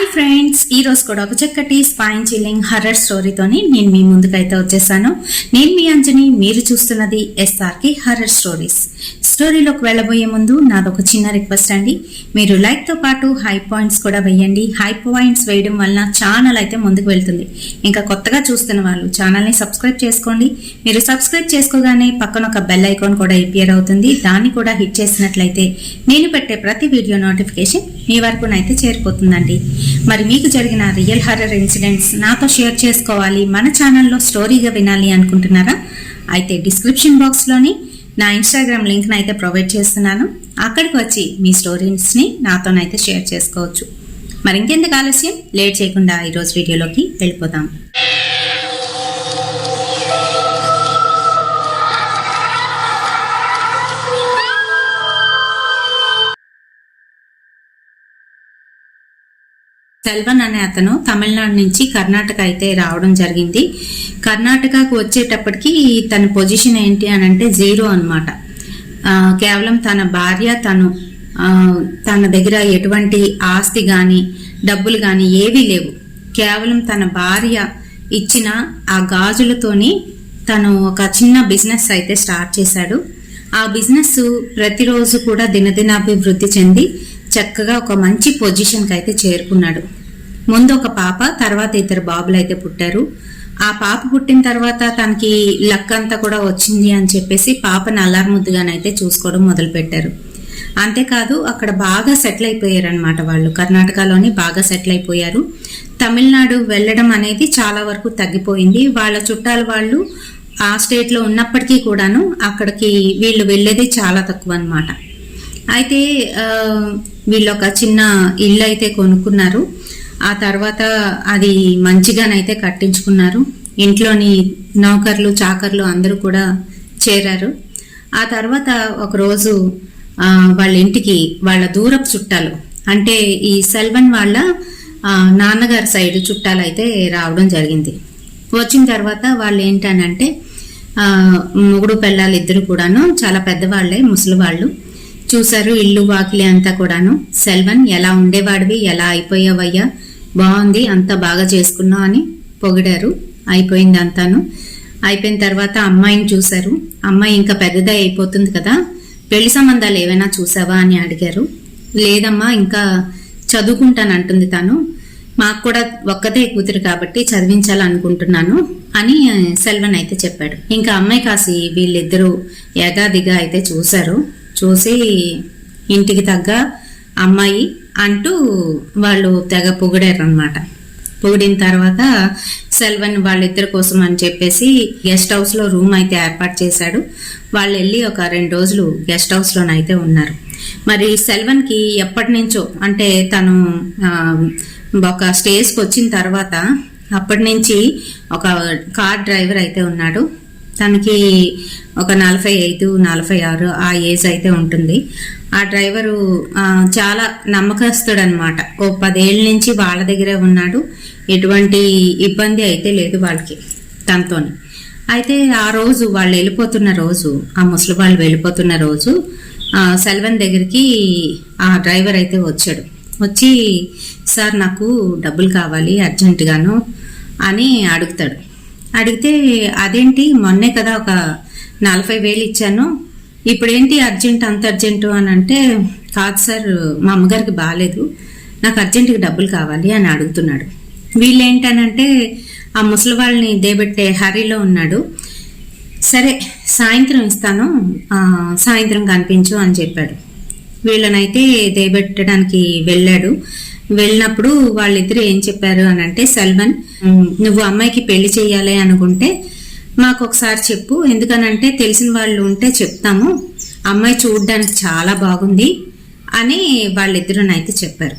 Hi friends, ఈ రోజు కూడా ఒక చక్కటి స్పైన్ చిల్లింగ్ హర్రర్ స్టోరీతోని నేను మీ ముందుకైతే వచ్చేసాను. నేను మీ అంజని, మీరు చూస్తున్నది ఎస్ఆర్కే హర్రర్ స్టోరీస్. స్టోరీలోకి వెళ్ళబోయే ముందు నాదొక చిన్న రిక్వెస్ట్ అండి, మీరు లైక్ తో పాటు హై పాయింట్స్ కూడా వేయండి. హై పాయింట్స్ వేయడం వలన ఛానల్ అయితే ముందుకు వెళ్తుంది. ఇంకా కొత్తగా చూస్తున్న వాళ్ళు ఛానల్ని సబ్స్క్రైబ్ చేసుకోండి. మీరు సబ్స్క్రైబ్ చేసుకోగానే పక్కన ఒక బెల్ ఐకాన్ కూడా అపియర్ అవుతుంది. దాన్ని కూడా హిట్ చేసినట్లయితే నేను పెట్టే ప్రతి వీడియో నోటిఫికేషన్ మీ వరకునైతే చేరిపోతుందండి. మరి మీకు జరిగిన రియల్ హర్రర్ ఇన్సిడెంట్స్ నాతో షేర్ చేసుకోవాలి, మన ఛానల్లో స్టోరీగా వినాలి అనుకుంటున్నారా? అయితే డిస్క్రిప్షన్ బాక్స్లోని నా ఇన్స్టాగ్రామ్ లింక్ని అయితే ప్రొవైడ్ చేస్తున్నాను. అక్కడికి వచ్చి మీ స్టోరీస్ని నాతోనైతే షేర్ చేసుకోవచ్చు. మరి ఇంకెందుకు ఆలస్యం, లేట్ చేయకుండా ఈరోజు వీడియోలోకి వెళ్ళిపోతాం. సెల్వన్ అనే అతను తమిళనాడు నుంచి కర్ణాటక అయితే రావడం జరిగింది. కర్ణాటకకు వచ్చేటప్పటికి తన పొజిషన్ ఏంటి అని అంటే జీరో అనమాట. కేవలం తన భార్య, తన దగ్గర ఎటువంటి ఆస్తి కానీ డబ్బులు కానీ ఏవీ లేవు. కేవలం తన భార్య ఇచ్చిన ఆ గాజులతోని తను ఒక చిన్న బిజినెస్ అయితే స్టార్ట్ చేశాడు. ఆ బిజినెస్ ప్రతిరోజు కూడా దినదినాభివృద్ధి చెంది చక్కగా ఒక మంచి పొజిషన్కి అయితే చేరుకున్నాడు. ముందు ఒక పాప, తర్వాత 2 బాబులు అయితే పుట్టారు. ఆ పాప పుట్టిన తర్వాత తనకి లక్ అంతా కూడా వచ్చింది అని చెప్పేసి పాపను అల్లారుముద్దుగానైతే చూసుకోవడం మొదలు పెట్టారు. అంతేకాదు అక్కడ బాగా సెటిల్ అయిపోయారు అనమాట. వాళ్ళు కర్ణాటకలోని బాగా సెటిల్ అయిపోయారు. తమిళనాడు వెళ్ళడం అనేది చాలా వరకు తగ్గిపోయింది. వాళ్ళ చుట్టాల వాళ్ళు ఆ స్టేట్లో ఉన్నప్పటికీ కూడాను అక్కడికి వీళ్ళు వెళ్ళేది చాలా తక్కువ అనమాట. అయితే వీళ్ళు ఒక చిన్న ఇల్లు అయితే కొనుక్కున్నారు. ఆ తర్వాత అది మంచిగానైతే కట్టించుకున్నారు. ఇంట్లోని నౌకర్లు, చాకర్లు అందరూ కూడా చేరారు. ఆ తర్వాత ఒకరోజు వాళ్ళ ఇంటికి వాళ్ళ దూరపు చుట్టాలు, అంటే ఈ సెల్వన్ వాళ్ళ నాన్నగారి సైడ్ చుట్టాలు అయితే రావడం జరిగింది. వచ్చిన తర్వాత వాళ్ళు ఏంటనంటే మొగుడు పెళ్ళాలు ఇద్దరు కూడాను చాలా పెద్దవాళ్లే, ముసలి వాళ్ళు. చూశారు ఇల్లు వాకిలి అంతా కూడాను. సెల్వన్, ఎలా ఉండేవాడివి, ఎలా అయిపోయావయ్యా, బాగుంది, అంతా బాగా చేసుకున్నావు అని పొగిడారు. అయిపోయింది అంతాను. అయిపోయిన తర్వాత అమ్మాయిని చూశారు. అమ్మాయి ఇంకా పెద్దదే అయిపోతుంది కదా, పెళ్లి సంబంధాలు ఏవైనా చూసావా అని అడిగారు. లేదమ్మా, ఇంకా చదువుకుంటానంటుంది తను, మాకు కూడా ఒక్కతే కూతురు కాబట్టి చదివించాలనుకుంటున్నాను అని సెల్వన్ అయితే చెప్పాడు. ఇంకా అమ్మాయి కాసి వీళ్ళిద్దరూ యగాదిగా అయితే చూశారు. చూసి ఇంటికి తగ్గ అమ్మాయి అంటూ వాళ్ళు తెగ పొగిడారు అనమాట. పొగిడిన తర్వాత సెల్వన్ వాళ్ళిద్దరి కోసం అని చెప్పేసి గెస్ట్ హౌస్ లో రూమ్ అయితే ఏర్పాటు చేశాడు. వాళ్ళు వెళ్ళి ఒక 2 రోజులు గెస్ట్ హౌస్ లోనైతే ఉన్నారు. మరి సెల్వన్ కి ఎప్పటి నుంచో, అంటే తను ఒక స్టేజ్కి వచ్చిన తర్వాత అప్పటి నుంచి ఒక కార్ డ్రైవర్ అయితే ఉన్నాడు. తనకి ఒక 45, 46 ఆ ఏజ్ అయితే ఉంటుంది. ఆ డ్రైవరు చాలా నమ్మకస్తుడు అనమాట. ఓ 10 ఏళ్ళ నుంచి వాళ్ళ దగ్గరే ఉన్నాడు. ఎటువంటి ఇబ్బంది అయితే లేదు వాళ్ళకి తనతోని. అయితే ఆ రోజు వాళ్ళు వెళ్ళిపోతున్న రోజు, ఆ ముసలి వాళ్ళు వెళ్ళిపోతున్న రోజు సెల్వన్ దగ్గరికి ఆ డ్రైవర్ అయితే వచ్చాడు. వచ్చి, సార్ నాకు డబ్బులు కావాలి అర్జెంటుగాను అని అడుగుతాడు. అడిగితే, అదేంటి మొన్నే కదా ఒక 40,000 ఇచ్చాను, ఇప్పుడేంటి అర్జెంట్, అంత అర్జెంటు అని అంటే, కాదు సార్ మా అమ్మగారికి బాగాలేదు, నాకు అర్జెంటుగా డబ్బులు కావాలి అని అడుగుతున్నాడు. వీళ్ళేంటనంటే ఆ ముసలి వాళ్ళని దేబెట్టే హరీలో ఉన్నాడు. సరే సాయంత్రం ఇస్తాను, సాయంత్రం కనిపించు అని చెప్పాడు. వీళ్ళనైతే దేబెట్టడానికి వెళ్ళాడు. వెళ్ళినప్పుడు వాళ్ళిద్దరు ఏం చెప్పారు అని అంటే, సెల్వన్, నువ్వు అమ్మాయికి పెళ్లి చేయాలి అనుకుంటే మాకు ఒకసారి చెప్పు, ఎందుకనంటే తెలిసిన వాళ్ళు ఉంటే చెప్తాము, అమ్మాయి చూడడానికి చాలా బాగుంది అని వాళ్ళిద్దరునైతే చెప్పారు.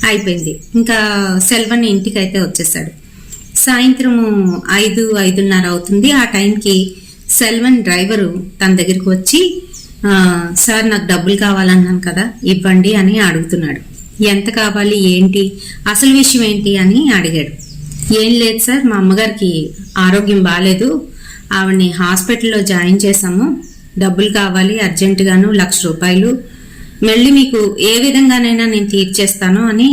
అయిపోయింది. ఇంకా సెల్వన్ ఇంటికి అయితే వచ్చేసాడు. సాయంత్రం 5, 5:30 అవుతుంది. ఆ టైంకి సెల్వన్ డ్రైవరు తన దగ్గరికి వచ్చి, సార్ నాకు డబ్బులు కావాలన్నాను కదా, ఇవ్వండి అని అడుగుతున్నాడు. ఎంత కావాలి, ఏంటి, అసలు విషయం ఏంటి అని అడిగాడు. ఏం లేదు సార్, మా అమ్మగారికి ఆరోగ్యం బాగాలేదు, ఆవిడ్ని హాస్పిటల్లో జాయిన్ చేశాము, డబ్బులు కావాలి అర్జెంటుగాను, 1,00,000 రూపాయలు మళ్ళీ మీకు ఏ విధంగానైనా నేను తీర్చేస్తాను అని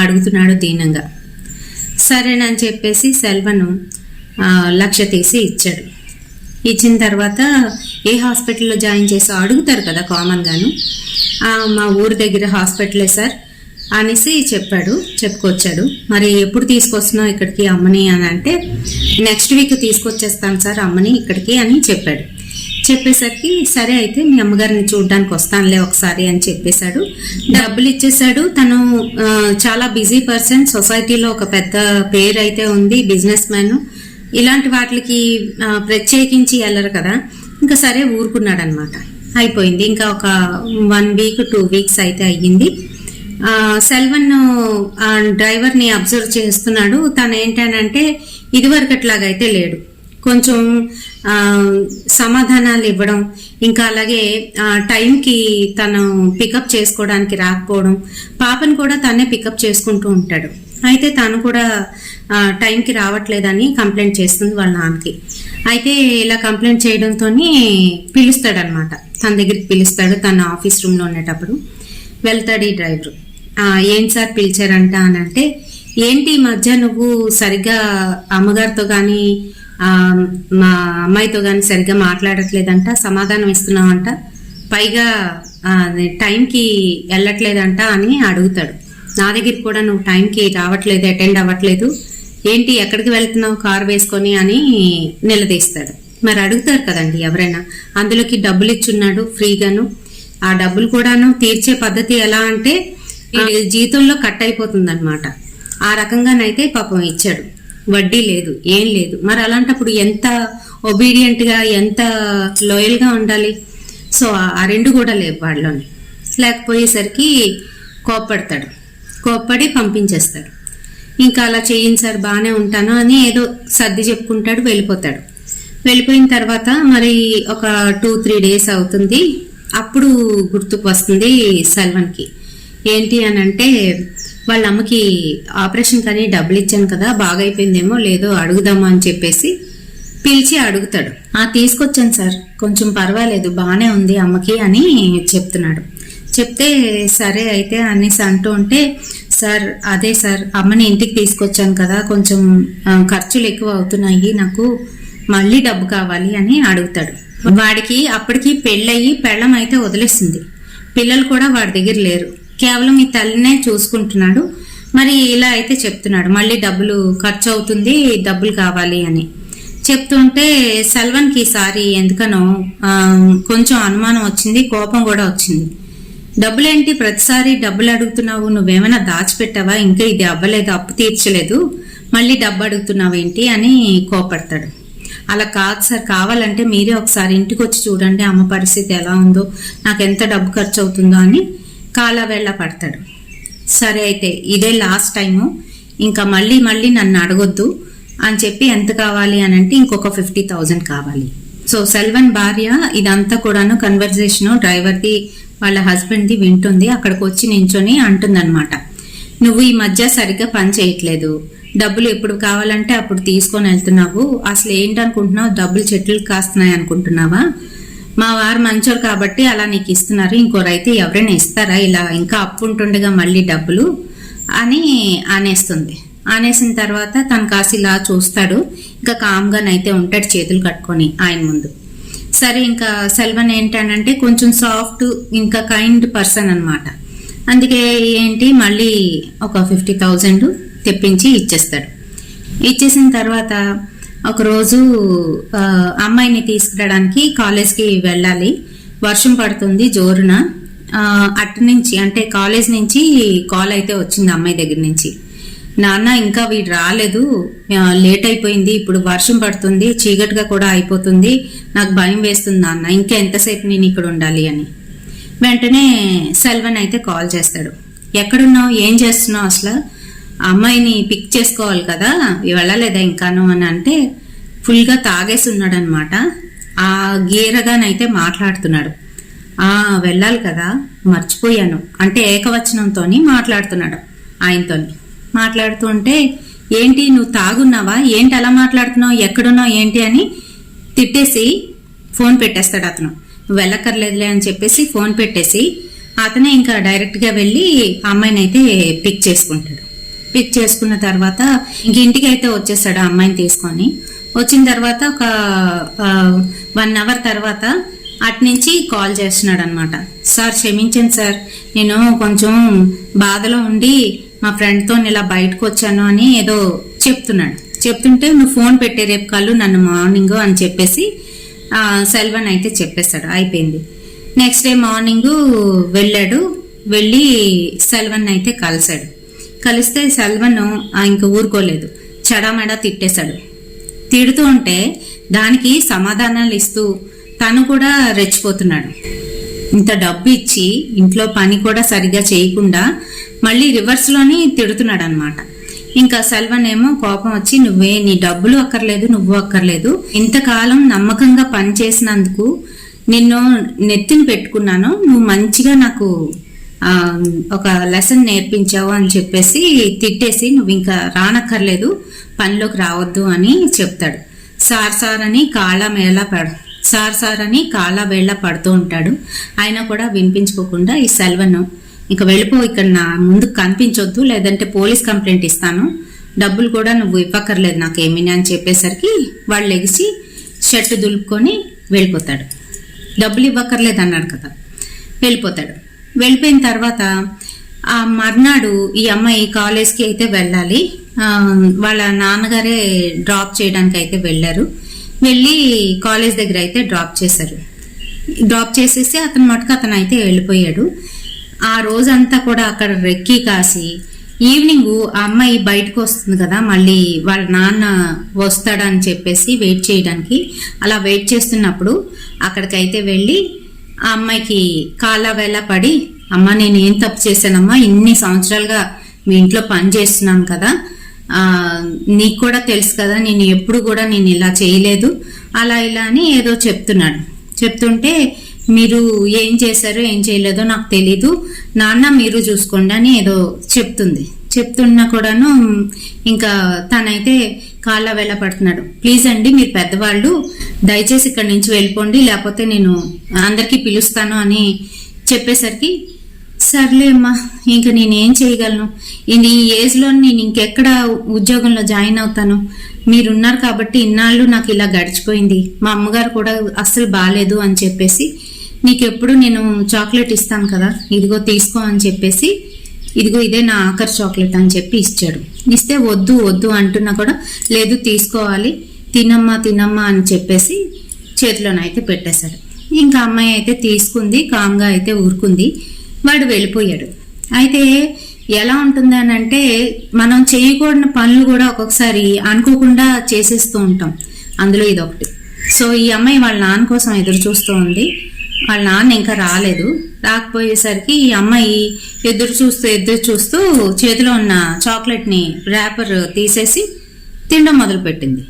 అడుగుతున్నాడు దీనంగా. సరేనని చెప్పేసి సెల్వను 1,00,000 తీసి ఇచ్చాడు. ఇచ్చిన తర్వాత ఏ హాస్పిటల్లో జాయిన్ చేసో అడుగుతారు కదా కామన్గాను. మా ఊరి దగ్గర హాస్పిటలే సార్ అనేసి చెప్పుకొచ్చాడు. మరి ఎప్పుడు తీసుకొస్తున్నావు ఇక్కడికి అమ్మని అని అంటే, నెక్స్ట్ వీక్ తీసుకొచ్చేస్తాను సార్ అమ్మని ఇక్కడికి అని చెప్పాడు. చెప్పేసరికి సరే అయితే మీ అమ్మగారిని చూడడానికి వస్తానులే ఒకసారి అని చెప్పేశాడు. డబ్బులు ఇచ్చేసాడు. తను చాలా బిజీ పర్సన్, సొసైటీలో ఒక పెద్ద పేరు అయితే ఉంది, బిజినెస్ మ్యాన్. ఇలాంటి వాటికి ప్రత్యేకించి వెళ్ళరు కదా, ఇంకా సరే ఊరుకున్నాడు అనమాట. అయిపోయింది. ఇంకా ఒక 1 వీక్ 2 వీక్స్ అయితే అయ్యింది. సెల్వన్ డ్రైవర్ని అబ్జర్వ్ చేస్తున్నాడు. తను ఏంటనంటే ఇదివరకట్లాగైతే లేడు, కొంచెం సమాధానాలు ఇవ్వడం, ఇంకా అలాగే టైంకి తను పికప్ చేసుకోవడానికి రాకపోవడం. పాపను కూడా తనే పికప్ చేసుకుంటూ ఉంటాడు. అయితే తను కూడా టైంకి రావట్లేదని కంప్లైంట్ చేస్తుంది వాళ్ళ నాన్నకి. అయితే ఇలా కంప్లైంట్ చేయడంతో పిలుస్తాడనమాట, తన దగ్గరికి పిలుస్తాడు. తన ఆఫీస్ రూమ్లో ఉండేటప్పుడు వెళ్తాడు ఈ డ్రైవరు. ఏంటి సార్ పిలిచారంట అని అంటే, ఏంటి ఈ మధ్య నువ్వు సరిగ్గా అమ్మగారితో కానీ మా అమ్మాయితో కానీ సరిగ్గా మాట్లాడట్లేదంట, సమాధానం ఇస్తున్నావంట, పైగా టైంకి వెళ్ళట్లేదంట అని అడుగుతాడు. నా దగ్గరికి కూడా నువ్వు టైంకి రావట్లేదు, అటెండ్ అవ్వట్లేదు, ఏంటి ఎక్కడికి వెళ్తున్నావు కారు వేసుకొని అని నిలదీస్తాడు. మరి అడుగుతారు కదండి ఎవరైనా. అందులోకి డబ్బులు ఇచ్చున్నాడు ఫ్రీగాను. ఆ డబ్బులు కూడాను తీర్చే పద్ధతి ఎలా అంటే జీతంలో కట్ అయిపోతుంది అనమాట. ఆ రకంగానైతే పాపం ఇచ్చాడు. వడ్డీ లేదు, ఏం లేదు. మరి అలాంటప్పుడు ఎంత ఒబీడియంట్గా, ఎంత లోయల్గా ఉండాలి. సో ఆ రెండు కూడా లేవు వాళ్ళలోని. లేకపోయేసరికి కోప్పడి పంపించేస్తాడు. ఇంకా అలా చేయండి సార్ బాగానే ఉంటాను అని ఏదో సర్ది చెప్పుకుంటాడు, వెళ్ళిపోతాడు. వెళ్ళిపోయిన తర్వాత మరి ఒక 2-3 డేస్ అవుతుంది. అప్పుడు గుర్తుకు వస్తుంది సెల్వన్కి. ఏంటి అని అంటే, వాళ్ళ అమ్మకి ఆపరేషన్ కానీ డబ్బులు ఇచ్చాను కదా, బాగైపోయిందేమో లేదో అడుగుదామా అని చెప్పేసి పిలిచి అడుగుతాడు. తీసుకొచ్చాను సార్, కొంచెం పర్వాలేదు, బాగానే ఉంది అమ్మకి అని చెప్తున్నాడు. చెప్తే సరే అయితే అనేసి అంటూ ఉంటే, సార్ అదే సార్ అమ్మని ఇంటికి తీసుకొచ్చాను కదా, కొంచెం ఖర్చులు ఎక్కువ అవుతున్నాయి, నాకు మళ్ళీ డబ్బు కావాలి అని అడుగుతాడు. వాడికి అప్పటికి పెళ్ళయి పెళ్ళం అయితే వదిలేసింది, పిల్లలు కూడా వాడి దగ్గర లేరు, కేవలం ఈ తల్లినే చూసుకుంటున్నాడు. మరి ఇలా అయితే చెప్తున్నాడు, మళ్ళీ డబ్బులు ఖర్చు అవుతుంది, డబ్బులు కావాలి అని చెప్తుంటే సెల్వన్కి ఈసారి ఎందుకనో కొంచెం అనుమానం వచ్చింది, కోపం కూడా వచ్చింది. డబ్బులేంటి ప్రతిసారి డబ్బులు అడుగుతున్నావు, నువ్వేమైనా దాచిపెట్టావా, ఇంకా ఇది అవ్వలేదు, అప్పు తీర్చలేదు, మళ్ళీ డబ్బు అడుగుతున్నావేంటి అని కోపడతాడు. అలా కాదు సార్, కావాలంటే మీరే ఒకసారి ఇంటికి వచ్చి చూడండి అమ్మ పరిస్థితి ఎలా ఉందో, నాకు ఎంత డబ్బు ఖర్చు అవుతుందో అని కాలా వేళ్ళ పడతాడు. సరే అయితే ఇదే లాస్ట్ టైము, ఇంకా మళ్ళీ నన్ను అడగొద్దు అని చెప్పి ఎంత కావాలి అని అంటే ఇంకొక 50,000 కావాలి. సో సెల్వన్ భార్య ఇదంతా కూడాను కన్వర్జేషను డ్రైవర్ది వాళ్ళ హస్బెండ్ది వింటుంది. అక్కడికి వచ్చి నించొని అంటుందన్నమాట, నువ్వు ఈ మధ్య సరిగ్గా పని చేయట్లేదు, డబ్బులు ఎప్పుడు కావాలంటే అప్పుడు తీసుకొని వెళ్తున్నావు, అసలు ఏంటనుకుంటున్నావు, డబ్బులు చెట్లు కాస్తున్నాయి అనుకుంటున్నావా, మా వారు మంచోరు కాబట్టి అలా నీకు ఇస్తున్నారు, ఇంకోరైతే ఎవరైనా ఇస్తారా ఇలా ఇంకా అప్పు ఉంటుండగా మళ్ళీ డబ్బులు అని అనేస్తుంది. అనేసిన తర్వాత తను కాసి ఇలా చూస్తాడు, ఇంకా కామ్గానైతే ఉంటాడు చేతులు కట్టుకొని ఆయన ముందు. సరే ఇంకా సెల్వన్ ఏంటంటే కొంచెం సాఫ్ట్ ఇంకా కైండ్ పర్సన్ అనమాట. అందుకే ఏంటి మళ్ళీ ఒక 50,000 తెప్పించి ఇచ్చేస్తాడు. ఇచ్చేసిన తర్వాత ఒకరోజు అమ్మాయిని తీసుకురావడానికి కాలేజ్కి వెళ్ళాలి, వర్షం పడుతుంది జోరున. అటు నుంచి అంటే కాలేజ్ నుంచి కాల్ అయితే వచ్చింది అమ్మాయి దగ్గర నుంచి, నాన్న ఇంకా వీడు రాలేదు, లేట్ అయిపోయింది, ఇప్పుడు వర్షం పడుతుంది, చీకటిగా కూడా అయిపోతుంది, నాకు భయం వేస్తుంది నాన్న, ఇంకా ఎంతసేపు నేను ఇక్కడ ఉండాలి అని. వెంటనే సెల్వన్ అయితే కాల్ చేస్తాడు, ఎక్కడున్నావు, ఏం చేస్తున్నావు, అసలు అమ్మాయిని పిక్ చేసుకోవాలి కదా, వెళ్ళలేదా ఇంకాను అని అంటే ఫుల్గా తాగేసి ఉన్నాడు అనమాట. ఆ గీరగానైతే మాట్లాడుతున్నాడు, వెళ్ళాలి కదా మర్చిపోయాను అంటే ఏకవచనంతో మాట్లాడుతున్నాడు ఆయనతోని. మాట్లాడుతుంటే ఏంటి నువ్వు తాగున్నావా, ఏంటి అలా మాట్లాడుతున్నావు, ఎక్కడున్నావు ఏంటి అని తిట్టేసి ఫోన్ పెట్టేస్తాడు అతను. నువ్వు వెళ్ళక్కర్లేదులే అని చెప్పేసి ఫోన్ పెట్టేసి అతనే ఇంకా డైరెక్ట్గా వెళ్ళి అమ్మాయిని అయితే పిక్ చేసుకుంటాడు. పిక్ చేసుకున్న తర్వాత ఇంక ఇంటికి అయితే వచ్చేస్తాడు ఆ అమ్మాయిని తీసుకొని. వచ్చిన తర్వాత ఒక 1 అవర్ తర్వాత అట్నుంచి కాల్ చేస్తున్నాడు అనమాట. సార్ క్షమించండి సార్, నేను కొంచెం బాధలో ఉండి మా ఫ్రెండ్తో ఇలా బయటకు వచ్చాను అని ఏదో చెప్తున్నాడు. చెప్తుంటే నువ్వు ఫోన్ పెట్టే రేపు కళ్ళు నన్ను మార్నింగ్ అని చెప్పేసి సెల్వన్ అయితే చెప్పేస్తాడు. అయిపోయింది. నెక్స్ట్ డే మార్నింగ్ వెళ్ళాడు. వెళ్ళి సెల్వన్ అయితే కలిశాడు. కలిస్తే సెల్వన్ ఇంకా ఊరుకోలేదు, చెడామెడా తిట్టేశాడు. తిడుతూ ఉంటే దానికి సమాధానాలు ఇస్తూ తను కూడా రెచ్చిపోతున్నాడు. ఇంత డబ్బు ఇచ్చి ఇంట్లో పని కూడా సరిగా చేయకుండా మళ్ళీ రివర్స్లోని తిడుతున్నాడు అనమాట. ఇంకా సెల్వన్ ఏమో కోపం వచ్చి, నీ డబ్బులు అక్కర్లేదు, నువ్వు అక్కర్లేదు, ఇంతకాలం నమ్మకంగా పని చేసినందుకు నిన్ను నెత్తిని పెట్టుకున్నాను, నువ్వు మంచిగా నాకు ఒక లెసన్ నేర్పించావు అని చెప్పేసి తిట్టేసి నువ్వు ఇంకా రానక్కర్లేదు, పనిలోకి రావద్దు అని చెప్తాడు. సార్ అని కాళ్ళ వేళ్ళ పడుతూ ఉంటాడు. అయినా కూడా వినిపించుకోకుండా ఈ సెల్వన్ ఇంకా వెళ్ళిపో, ఇక్కడ నా ముందు కనిపించొద్దు, లేదంటే పోలీస్ కంప్లైంట్ ఇస్తాను, డబ్బులు కూడా నువ్వు ఇవ్వక్కర్లేదు నాకేమీ అని చెప్పేసరికి వాళ్ళు లెగిసి షర్టు దులుపుకొని వెళ్ళిపోతాడు. డబ్బులు ఇవ్వక్కర్లేదు అన్నాడు కదా, వెళ్ళిపోతాడు. వెళ్ళిపోయిన తర్వాత ఆ మర్నాడు ఈ అమ్మాయి కాలేజ్కి అయితే వెళ్ళాలి. వాళ్ళ నాన్నగారే డ్రాప్ చేయడానికి అయితే వెళ్ళారు. వెళ్ళి కాలేజ్ దగ్గర అయితే డ్రాప్ చేశారు. డ్రాప్ చేసేసి అతను అయితే వెళ్ళిపోయాడు. ఆ రోజంతా కూడా అక్కడ రెక్కి కాసి ఈవినింగ్ ఆ అమ్మాయి బయటకు వస్తుంది కదా, మళ్ళీ వాళ్ళ నాన్న వస్తాడని చెప్పేసి వెయిట్ చేయడానికి. అలా వెయిట్ చేస్తున్నప్పుడు అక్కడికైతే వెళ్ళి ఆ అమ్మాయికి కాళ్ళ వేళ పడి, అమ్మ నేను ఏం తప్పు చేశానమ్మా, ఇన్ని సంవత్సరాలుగా మీ ఇంట్లో పని చేస్తున్నాను కదా, నీకు కూడా తెలుసు కదా నేను ఎప్పుడు కూడా నేను ఇలా చేయలేదు, అలా ఇలా అని ఏదో చెప్తున్నాడు. చెప్తుంటే మీరు ఏం చేశారో ఏం చేయలేదో నాకు తెలీదు, నాన్న మీరు చూసుకోండి అని ఏదో చెప్తున్నా కూడాను ఇంకా తనైతే కాళ్ళ వేళ పడుతున్నాడు. ప్లీజ్ అండి, మీరు పెద్దవాళ్ళు, దయచేసి ఇక్కడి నుంచి వెళ్ళిపోండి, లేకపోతే నేను అందరికీ పిలుస్తాను అని చెప్పేసరికి, సర్లే అమ్మా ఇంకా నేనేం చేయగలను, ఈ ఏజ్లో నేను ఇంకెక్కడ ఉద్యోగంలో జాయిన్ అవుతాను, మీరున్నారు కాబట్టి ఇన్నాళ్ళు నాకు ఇలా గడిచిపోయింది, మా అమ్మగారు కూడా అస్సలు బాగాలేదు అని చెప్పేసి నీకు ఎప్పుడు నేను చాక్లెట్ ఇస్తాను కదా, ఇదిగో తీసుకో అని చెప్పేసి, ఇదిగో ఇదే నా ఆఖరి చాక్లెట్ అని చెప్పి ఇచ్చాడు. ఇస్తే వద్దు అంటున్నా కూడా లేదు తీసుకోవాలి, తినమ్మా అని చెప్పేసి చేతిలోనైతే పెట్టేశాడు. ఇంకా అమ్మాయి అయితే తీసుకుంది, కామ్గా అయితే ఊరుకుంది. వాడు వెళ్ళిపోయాడు. అయితే ఎలా ఉంటుంది అని అంటే, మనం చేయకూడని పనులు కూడా ఒక్కొక్కసారి అనుకోకుండా చేసేస్తూ ఉంటాం, అందులో ఇదొకటి. సో ఈ అమ్మాయి వాళ్ళ నాన్న కోసం ఎదురు చూస్తూ ఉంది. వాళ్ళ నాన్న ఇంకా రాకపోయేసరికి ఈ అమ్మాయి ఎదురు చూస్తూ చేతిలో ఉన్న చాక్లెట్ని ర్యాపర్ తీసేసి తినడం మొదలుపెట్టింది.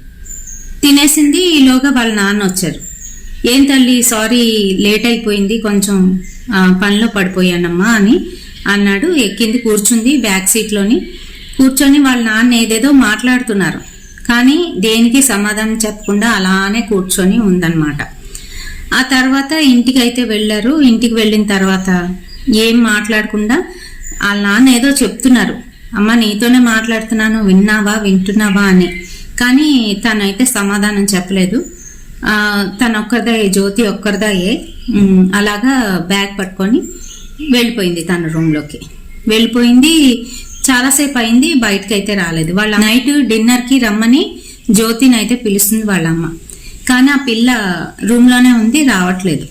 తినేసింది. ఈలోగా వాళ్ళ నాన్న వచ్చారు. ఏం తల్లి, సారీ లేట్ అయిపోయింది, కొంచెం పనిలో పడిపోయానమ్మా అని అన్నాడు. ఎక్కింది, కూర్చుంది బ్యాక్ సీట్లోని. కూర్చొని వాళ్ళ నాన్న ఏదేదో మాట్లాడుతున్నారు, కానీ దేనికి సమాధానం చెప్పకుండా అలానే కూర్చొని ఉందన్నమాట. ఆ తర్వాత ఇంటికి అయితే వెళ్ళారు. ఇంటికి వెళ్ళిన తర్వాత ఏం మాట్లాడకుండా వాళ్ళ నాన్న ఏదో చెప్తున్నారు, అమ్మ నీతోనే మాట్లాడుతున్నాను, వింటున్నావా అని. కానీ తనైతే సమాధానం చెప్పలేదు. జ్యోతి ఒక్కరిదాయే అలాగా బ్యాగ్ పట్టుకొని వెళ్ళిపోయింది తన రూమ్లోకి. వెళ్ళిపోయింది. చాలాసేపు అయింది, బయటకు అయితే రాలేదు. వాళ్ళ నైట్ డిన్నర్కి రమ్మని జ్యోతిని అయితే పిలుస్తుంది వాళ్ళ అమ్మ. కానీ ఆ పిల్ల రూమ్లోనే ఉంది, రావట్లేదు.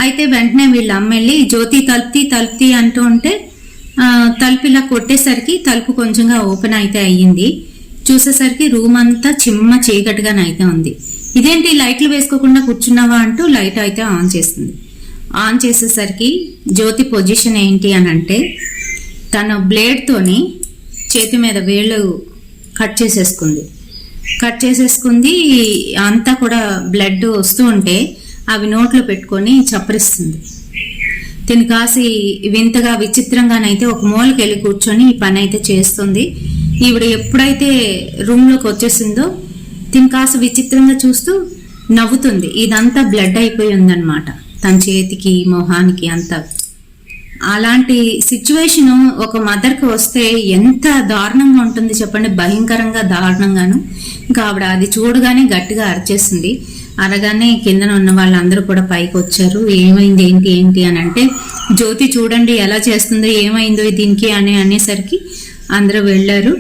అయితే వెంటనే వీళ్ళ అమ్మ వెళ్ళి జ్యోతి తలుపుతీ అంటూ ఉంటే తలుపు ఇలా కొట్టేసరికి తలుపు కొంచెంగా ఓపెన్ అయితే అయ్యింది. చూసేసరికి రూమ్ అంతా చిమ్మ చీకటిగానైతే ఉంది. ఇదేంటి లైట్లు వేసుకోకుండా కూర్చున్నావా అంటూ లైట్ అయితే ఆన్ చేస్తుంది. ఆన్ చేసేసరికి జ్యోతి పొజిషన్ ఏంటి అని అంటే, తన బ్లేడ్తోని చేతి మీద వేళ్ళు కట్ చేసేసుకుంది. అంతా కూడా బ్లడ్ వస్తూ ఉంటే అవి నోట్లో పెట్టుకొని చప్పరిస్తుంది. తిని కాసి వింతగా విచిత్రంగానైతే ఒక మూలకి వెళ్ళి కూర్చొని ఈ పని అయితే చేస్తుంది. ఈవిడ ఎప్పుడైతే రూమ్లోకి వచ్చేసిందో తిని కాసి విచిత్రంగా చూస్తూ నవ్వుతుంది. ఇదంతా బ్లడ్ అయిపోయి ఉందన్నమాట, తన చేతికి మొహానికి అంతా. అలాంటి సిచ్యువేషన్ ఒక మదర్కి వస్తే ఎంత దారుణంగా ఉంటుంది చెప్పండి, భయంకరంగా దారుణంగాను. ఇంకా ఆవిడ అది చూడగానే గట్టిగా అరిచేసింది. అనగానే కిందన ఉన్న వాళ్ళందరూ కూడా పైకి వచ్చారు. ఏమైంది ఏంటి ఏంటి అని అంటే, జ్యోతి చూడండి ఎలా చేస్తుందో, ఏమైందో దీనికి అని అనేసరికి అందరూ వెళ్ళారు.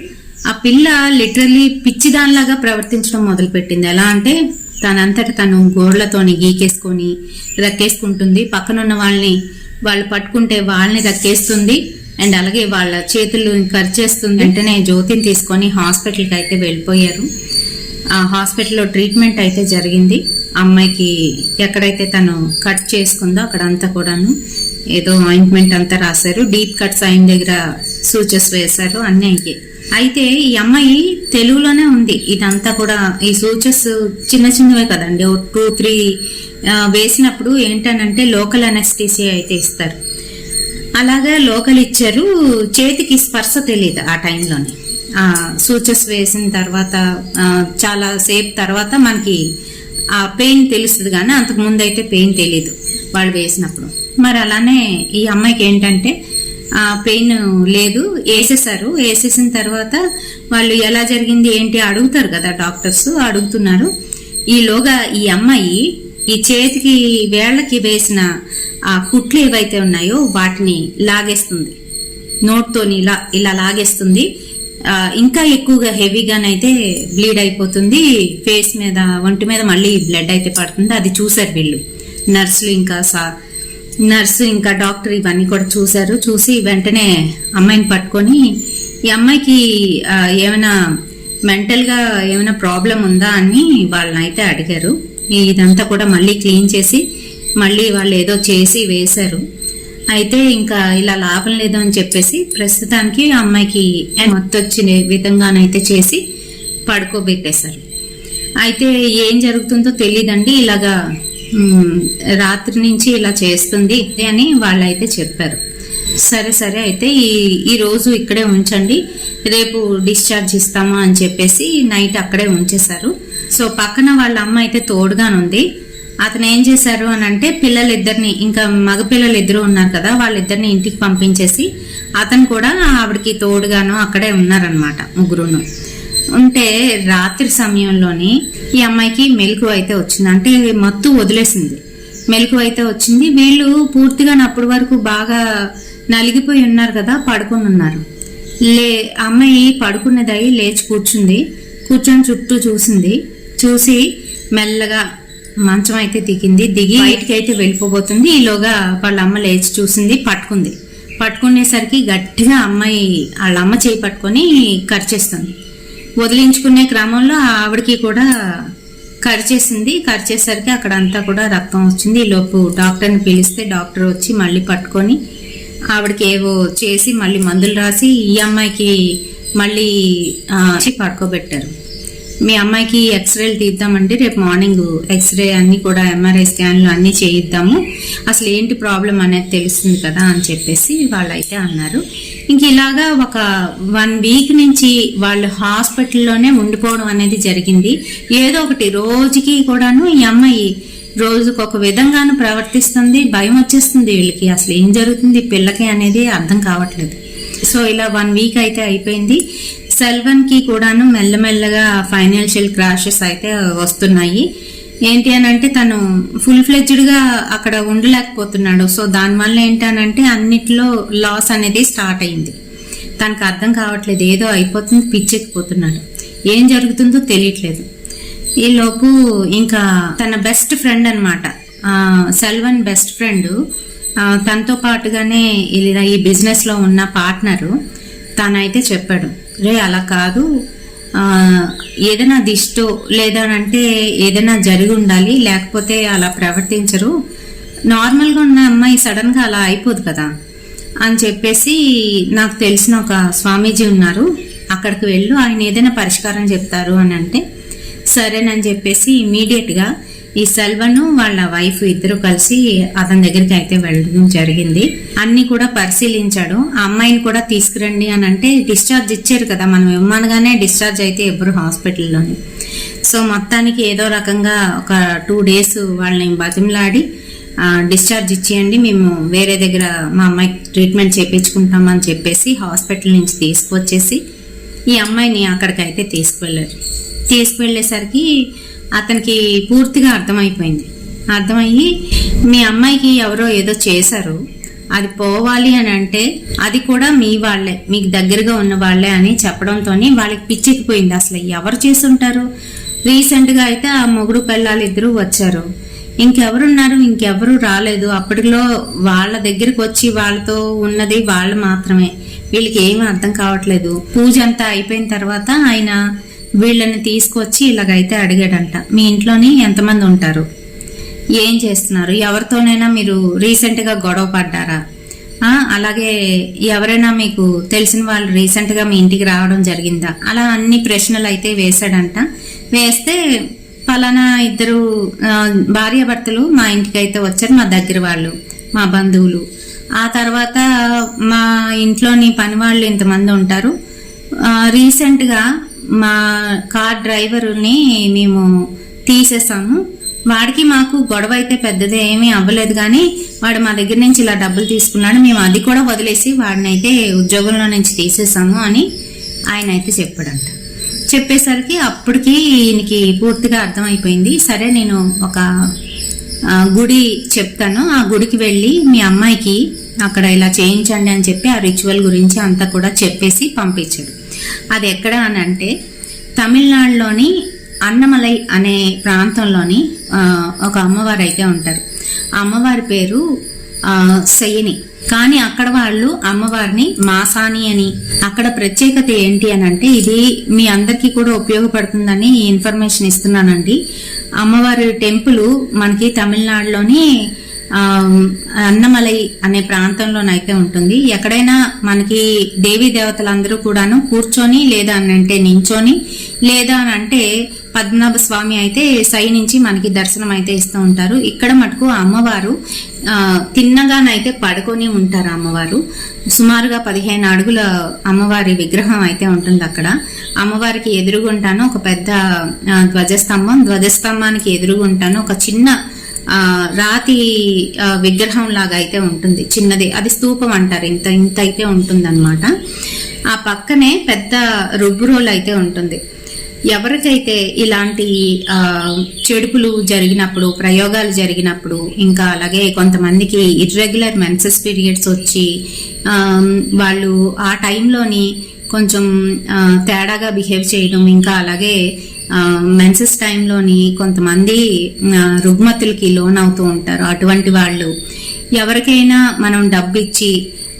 ఆ పిల్ల లిటరలీ పిచ్చిదానిలాగా ప్రవర్తించడం మొదలుపెట్టింది. ఎలా అంటే తనంతట తను గోడలతోని గీకేసుకొని రక్కేసుకుంటుంది, పక్కనున్న వాళ్ళు పట్టుకుంటే వాళ్ళని రక్కేస్తుంది, అండ్ అలాగే వాళ్ళ చేతులు ఖర్చేస్తుంది. వెంటనే జ్యోతిని తీసుకొని హాస్పిటల్కి అయితే వెళ్ళిపోయారు. ఆ హాస్పిటల్లో ట్రీట్మెంట్ అయితే జరిగింది. అమ్మాయికి ఎక్కడైతే తను కట్ చేసుకుందో అక్కడంతా కూడాను ఏదో ఆయింట్మెంట్ అంతా రాశారు. డీప్ కట్స్ అయిన దగ్గర సూచెస్ వేశారు, అన్నీ అయ్యాయి. అయితే ఈ అమ్మాయి తెలుగులోనే ఉంది ఇదంతా కూడా. ఈ సూచెస్ చిన్న చిన్నవే కదండి, 2-3 వేసినప్పుడు ఏంటనంటే లోకల్ అనెస్థీసియా అయితే ఇస్తారు. అలాగే లోకల్ ఇచ్చారు. చేతికి స్పర్శ తెలియదు ఆ టైంలోనే. సూచెస్ వేసిన తర్వాత చాలా సేపు తర్వాత మనకి ఆ పెయిన్ తెలుస్తుంది, కానీ అంతకు ముందు అయితే పెయిన్ తెలీదు వాళ్ళు వేసినప్పుడు. మరి అలానే ఈ అమ్మాయికి ఏంటంటే పెయిన్ లేదు, వేసేసారు. వేసేసిన తర్వాత వాళ్ళు ఎలా జరిగింది ఏంటి అడుగుతారు కదా డాక్టర్స్, అడుగుతున్నారు. ఈలోగా ఈ అమ్మాయి ఈ చేతికి వేళ్లకి వేసిన ఆ కుట్లు ఏవైతే ఉన్నాయో వాటిని లాగేస్తుంది, నోట్తోని ఇలా లాగేస్తుంది. ఇంకా ఎక్కువగా హెవీగానైతే బ్లీడ్ అయిపోతుంది. ఫేస్ మీద, ఒంటి మీద మళ్ళీ బ్లడ్ అయితే పడుతుంది. అది చూసారు వీళ్ళు నర్సు ఇంకా డాక్టర్ ఇవన్నీ కూడా చూశారు. చూసి వెంటనే అమ్మాయిని పట్టుకొని ఈ అమ్మాయికి ఏమైనా మెంటల్గా ఏమైనా ప్రాబ్లం ఉందా అని వాళ్ళని అయితే అడిగారు. ఇదంతా కూడా మళ్ళీ క్లీన్ చేసి మళ్ళీ వాళ్ళు ఏదో చేసి వేశారు. అయితే ఇంకా ఇలా లాభం లేదు అని చెప్పేసి ప్రస్తుతానికి అమ్మాయికి మొత్తొచ్చిన విధంగానైతే చేసి పడుకోబెట్టేశారు. అయితే ఏం జరుగుతుందో తెలియదండి, ఇలాగా రాత్రి నుంచి ఇలా చేస్తుంది అని వాళ్ళైతే చెప్పారు. సరే అయితే ఈ రోజు ఇక్కడే ఉంచండి, రేపు డిశ్చార్జ్ ఇస్తాము అని చెప్పేసి నైట్ అక్కడే ఉంచేశారు. సో పక్కన వాళ్ళ అమ్మ అయితే తోడుగానుంది. అతను ఏం చేశారు అని అంటే పిల్లలిద్దరిని, ఇంకా మగపిల్లలు ఇద్దరు ఉన్నారు కదా, వాళ్ళిద్దరిని ఇంటికి పంపించేసి అతను కూడా ఆవిడకి తోడుగాను అక్కడే ఉన్నారనమాట. ముగ్గురును ఉంటే రాత్రి సమయంలోని ఈ అమ్మాయికి మెలకు అయితే వచ్చింది. అంటే మత్తు వదిలేసింది, మెలకు అయితే వచ్చింది. వీళ్ళు పూర్తిగా అప్పటి వరకు బాగా నలిగిపోయి ఉన్నారు కదా, పడుకుని ఉన్నారు. అమ్మాయి పడుకున్నదై లేచి కూర్చొని చుట్టూ చూసి మెల్లగా మంచం అయితే దిగి బయటికి అయితే వెళ్ళిపోబోతుంది. ఈలోగా వాళ్ళ అమ్మ లేచి చూసింది, పట్టుకునేసరికి గట్టిగా అమ్మాయి వాళ్ళ అమ్మ చేయి పట్టుకొని కరిచేస్తుంది. వదిలించుకునే క్రమంలో ఆవిడకి కూడా కరిచేసరికి అక్కడ అంతా కూడా రక్తం వచ్చింది. ఈ లోపు డాక్టర్ని పిలిస్తే డాక్టర్ వచ్చి మళ్ళీ పట్టుకొని ఆవిడకి ఏవో చేసి మళ్ళీ మందులు రాసి ఈ అమ్మాయికి మళ్ళీ పడుకోబెట్టారు. మీ అమ్మాయికి ఎక్స్రేలు తీద్దామండి, రేపు మార్నింగ్ ఎక్స్రే అన్ని కూడా ఎంఆర్ఐ స్కాన్లు అన్ని చేయిద్దాము, అసలు ఏంటి ప్రాబ్లం అనేది తెలుస్తుంది కదా అని చెప్పేసి వాళ్ళైతే అన్నారు. ఇంక ఇలాగా ఒక 1 వీక్ నుంచి వాళ్ళు హాస్పిటల్లోనే ఉండిపోవడం అనేది జరిగింది. ఏదో ఒకటి రోజుకి కూడాను ఈ అమ్మాయి రోజుకు ఒక విధంగాను ప్రవర్తిస్తుంది. భయం వచ్చేస్తుంది వీళ్ళకి, అసలు ఏం జరుగుతుంది పిల్లకి అనేది అర్థం కావట్లేదు. సో ఇలా 1 వీక్ అయితే అయిపోయింది. సెల్వన్ కి కూడాను మెల్లమెల్లగా ఫైనాన్షియల్ క్రాషెస్ అయితే వస్తున్నాయి. ఏంటి అని అంటే తను ఫుల్ ఫ్లెడ్జ్డ్ గా అక్కడ ఉండలేకపోతున్నాడు. సో దానివల్ల ఏంటనంటే అన్నిట్లో లాస్ అనేది స్టార్ట్ అయింది. తనకు అర్థం కావట్లేదు, ఏదో అయిపోతుంది, పిచ్చెక్కిపోతున్నాడు, ఏం జరుగుతుందో తెలియట్లేదు. ఈ లోపు ఇంకా తన బెస్ట్ ఫ్రెండ్ అనమాట, సెల్వన్ బెస్ట్ ఫ్రెండ్, తనతో పాటుగానే ఈ బిజినెస్ లో ఉన్న పార్ట్నరు తనైతే చెప్పాడు, రే అలా కాదు, ఏదైనా దిష్టో లేదనంటే ఏదైనా జరిగి ఉండాలి, లేకపోతే అలా ప్రవర్తించరు, నార్మల్గా ఉన్న అమ్మాయి సడన్ గా అలా అయిపోదు కదా అని చెప్పేసి, నాకు తెలిసిన ఒక స్వామీజీ ఉన్నారు అక్కడికి వెళ్ళు, ఆయన ఏదైనా పరిష్కారం చెప్తారు అని అంటే సరేనని చెప్పేసి ఇమీడియట్ గా ఈ సెల్వను వాళ్ళ వైఫ్ ఇద్దరు కలిసి అతని దగ్గరికి అయితే వెళ్ళడం జరిగింది. అన్ని కూడా పరిశీలించాడు. ఆ అమ్మాయిని కూడా తీసుకురండి అని అంటే డిశ్చార్జ్ ఇచ్చారు కదా, మనం ఇవ్వమనగానే డిశ్చార్జ్ అయితే ఎవ్వరు హాస్పిటల్లోని. సో మొత్తానికి ఏదో రకంగా ఒక 2 days వాళ్ళని బతిమలాడి డిశ్చార్జ్ ఇచ్చేయండి, మేము వేరే దగ్గర మా అమ్మాయికి ట్రీట్మెంట్ చేయించుకుంటామని చెప్పేసి హాస్పిటల్ నుంచి తీసుకొచ్చేసి ఈ అమ్మాయిని అక్కడికైతే తీసుకువెళ్ళేసరికి అతనికి పూర్తిగా అర్థమయ్యి మీ అమ్మాయికి ఎవరో ఏదో చేశారు, అది పోవాలి అని అంటే అది కూడా మీ వాళ్ళే, మీకు దగ్గరగా ఉన్న వాళ్ళే అని చెప్పడంతో వాళ్ళకి పిచ్చెక్కిపోయింది. అసలు ఎవరు చేసుంటారు? రీసెంట్గా అయితే ఆ మొగుడు పిల్లలు ఇద్దరు వచ్చారు, ఇంకెవరున్నారు? ఇంకెవరు రాలేదు. అప్పటిలో వాళ్ళ దగ్గరికి వచ్చి వాళ్ళతో ఉన్నది వాళ్ళు మాత్రమే. వీళ్ళకి ఏమీ అర్థం కావట్లేదు. పూజ అంతా అయిపోయిన తర్వాత ఆయన వీళ్ళని తీసుకొచ్చి ఇలాగైతే అడిగాడంట, మీ ఇంట్లోని ఎంతమంది ఉంటారు, ఏం చేస్తున్నారు, ఎవరితోనైనా మీరు రీసెంట్గా గొడవ పడ్డారా, అలాగే ఎవరైనా మీకు తెలిసిన వాళ్ళు రీసెంట్గా మీ ఇంటికి రావడం జరిగిందా, అలా అన్ని ప్రశ్నలు అయితే వేశాడంట. వేస్తే ఫలానా ఇద్దరు భార్యాభర్తలు మా ఇంటికి అయితే వచ్చారు, మా దగ్గర వాళ్ళు, మా బంధువులు. ఆ తర్వాత మా ఇంట్లోని పని వాళ్ళు ఇంతమంది ఉంటారు, రీసెంట్గా మా కార్ డ్రైవర్ని మేము తీసేసాము, వాడికి మాకు గొడవ అయితే పెద్దదే ఏమీ అవ్వలేదు, కానీ వాడు మా దగ్గర నుంచి ఇలా డబ్బులు తీసుకున్నాడు, మేము అది కూడా వదిలేసి వాడిని అయితే ఉద్యోగంలో నుంచి తీసేసాము అని ఆయన అయితే చెప్పాడంట. చెప్పేసరికి అప్పటికి ఈయనకి పూర్తిగా అర్థమైపోయింది. సరే నేను ఒక గుడి చెప్తాను, ఆ గుడికి వెళ్ళి మీ అమ్మాయికి అక్కడ ఇలా చేయించండి అని చెప్పి ఆ రిచువల్ గురించి అంతా కూడా చెప్పేసి పంపించాడు. అది ఎక్కడ అని అంటే తమిళనాడులోని అన్నమలై అనే ప్రాంతంలోని ఒక అమ్మవారు అయితే ఉంటారు. ఆ అమ్మవారి పేరు శయని, కానీ అక్కడ వాళ్ళు అమ్మవారిని మాసాని అని. అక్కడ ప్రత్యేకత ఏంటి అని అంటే, ఇది మీ అందరికీ కూడా ఉపయోగపడుతుందని ఈ ఇన్ఫర్మేషన్ ఇస్తున్నానండి. అమ్మవారి టెంపుల్ మనకి తమిళనాడులోని అన్నమలై అనే ప్రాంతంలోనైతే ఉంటుంది. ఎక్కడైనా మనకి దేవీ దేవతలందరూ కూడాను కూర్చొని లేదా అని అంటే నించొని లేదా అని అంటే పద్మనాభ స్వామి అయితే సై నుంచి మనకి దర్శనం అయితే ఇస్తూ ఉంటారు. ఇక్కడ మటుకు అమ్మవారు తిన్నగానైతే పడుకొని ఉంటారు. అమ్మవారు సుమారుగా 15 అడుగుల అమ్మవారి విగ్రహం అయితే ఉంటుంది అక్కడ. అమ్మవారికి ఎదురుగుంటాను ఒక పెద్ద ధ్వజస్తంభానికి ఎదురుగుంటాను ఒక చిన్న రాతి విగ్రహం లాగా అయితే ఉంటుంది, చిన్నది, అది స్తూపం అంటారు, ఇంత ఇంత అయితే ఉంటుంది అనమాట. ఆ పక్కనే పెద్ద రుబ్బురోలు అయితే ఉంటుంది. ఎవరికైతే ఇలాంటి చెడుపులు జరిగినప్పుడు, ప్రయోగాలు జరిగినప్పుడు, ఇంకా అలాగే కొంతమందికి ఇర్రెగ్యులర్ మెన్సెస్ పీరియడ్స్ వచ్చి వాళ్ళు ఆ టైంలోని కొంచెం తేడాగా బిహేవ్ చేయడం, ఇంకా అలాగే మెన్సెస్ టైంలోని కొంతమంది రుగ్మతులకి లోన్ అవుతూ ఉంటారు. అటువంటి వాళ్ళు ఎవరికైనా మనం డబ్బు ఇచ్చి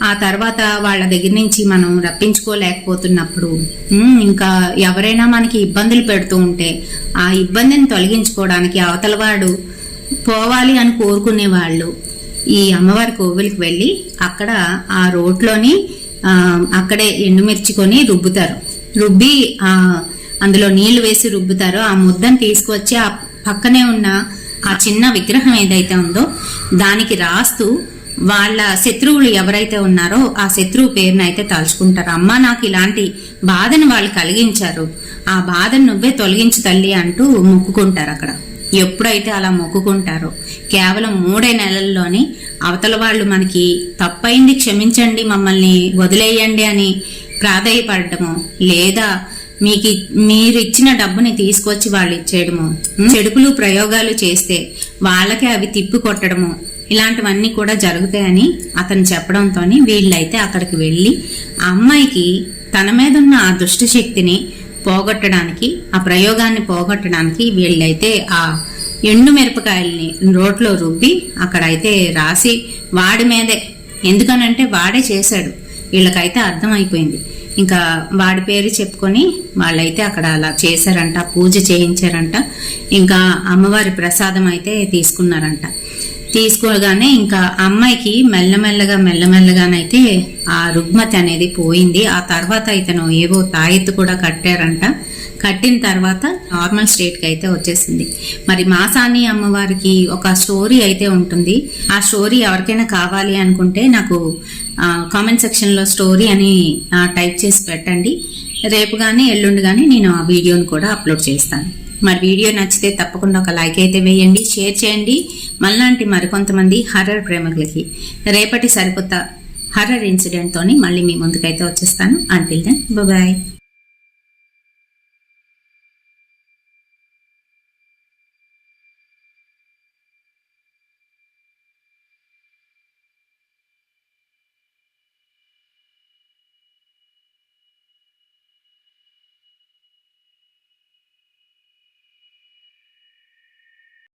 ఆ తర్వాత వాళ్ళ దగ్గర నుంచి మనం రప్పించుకోలేకపోతున్నప్పుడు, ఇంకా ఎవరైనా మనకి ఇబ్బందులు పెడుతూ ఉంటే ఆ ఇబ్బందిని తొలగించుకోవడానికి అవతలవాడు పోవాలి అని కోరుకునే వాళ్ళు ఈ అమ్మవారి కోవిలికి వెళ్ళి అక్కడ ఆ రోడ్లోని అక్కడే ఎండుమిర్చికొని రుబ్బుతారు. రుబ్బి అందులో నీళ్లు వేసి రుబ్బుతారు. ఆ ముద్దను తీసుకొచ్చి ఆ పక్కనే ఉన్న ఆ చిన్న విగ్రహం ఏదైతే ఉందో దానికి రాస్తూ వాళ్ళ శత్రువులు ఎవరైతే ఉన్నారో ఆ శత్రువు పేరును అయితే తలుచుకుంటారు. అమ్మ, నాకు ఇలాంటి బాధను వాళ్ళు కలిగించారు, ఆ బాధను నువ్వే తొలగించు తల్లి అంటూ మొక్కుకుంటారు. అక్కడ ఎప్పుడైతే అలా మొక్కుకుంటారో కేవలం 3 నెలల్లోని అవతల వాళ్ళు మనకి తప్పైంది, క్షమించండి, మమ్మల్ని వదిలేయండి అని ప్రాధేయపడటము, లేదా మీరు ఇచ్చిన డబ్బుని తీసుకొచ్చి వాళ్ళు ఇచ్చేయడము, చెడుపులు ప్రయోగాలు చేస్తే వాళ్ళకే అవి తిప్పి కొట్టడము, ఇలాంటివన్నీ కూడా జరుగుతాయని అతను చెప్పడంతో వీళ్ళైతే అక్కడికి వెళ్ళి ఆ అమ్మాయికి తన మీద ఉన్న ఆ దుష్ట శక్తిని పోగొట్టడానికి, ఆ ప్రయోగాన్ని పోగొట్టడానికి వీళ్ళైతే ఆ ఎండు మిరపకాయల్ని రోట్లో రుబ్బి అక్కడైతే రాసి వాడి మీదే, ఎందుకనంటే వాడే చేశాడు, వీళ్ళకైతే అర్థమైపోయింది. ఇంకా వాడి పేరు చెప్పుకొని వాళ్ళైతే అక్కడ అలా చేశారంట, పూజ చేయించారంట. ఇంకా అమ్మవారి ప్రసాదం అయితే తీసుకున్నారంట. తీసుకోగానే ఇంకా అమ్మాయికి మెల్లమెల్లగానైతే ఆ రుగ్మతి అనేది పోయింది. ఆ తర్వాత ఇతను ఏవో తాయెత్తు కూడా కట్టారంట. కట్టిన తర్వాత నార్మల్ స్టేట్కి అయితే వచ్చేసింది. మరి మాసాని అమ్మవారికి ఒక స్టోరీ అయితే ఉంటుంది. ఆ స్టోరీ ఎవరికైనా కావాలి అనుకుంటే నాకు కామెంట్ సెక్షన్లో స్టోరీ అని టైప్ చేసి పెట్టండి. రేపు కానీ ఎల్లుండి కానీ నేను ఆ వీడియోని కూడా అప్లోడ్ చేస్తాను. మరి వీడియో నచ్చితే తప్పకుండా ఒక లైక్ అయితే వేయండి, షేర్ చేయండి మనలాంటి మరికొంతమంది హర్రర్ ప్రేమికులకి. రేపటి సరికొత్త హర్రర్ ఇన్సిడెంట్ తోని మళ్ళీ మీ ముందుకైతే వచ్చేస్తాను. Until then bye.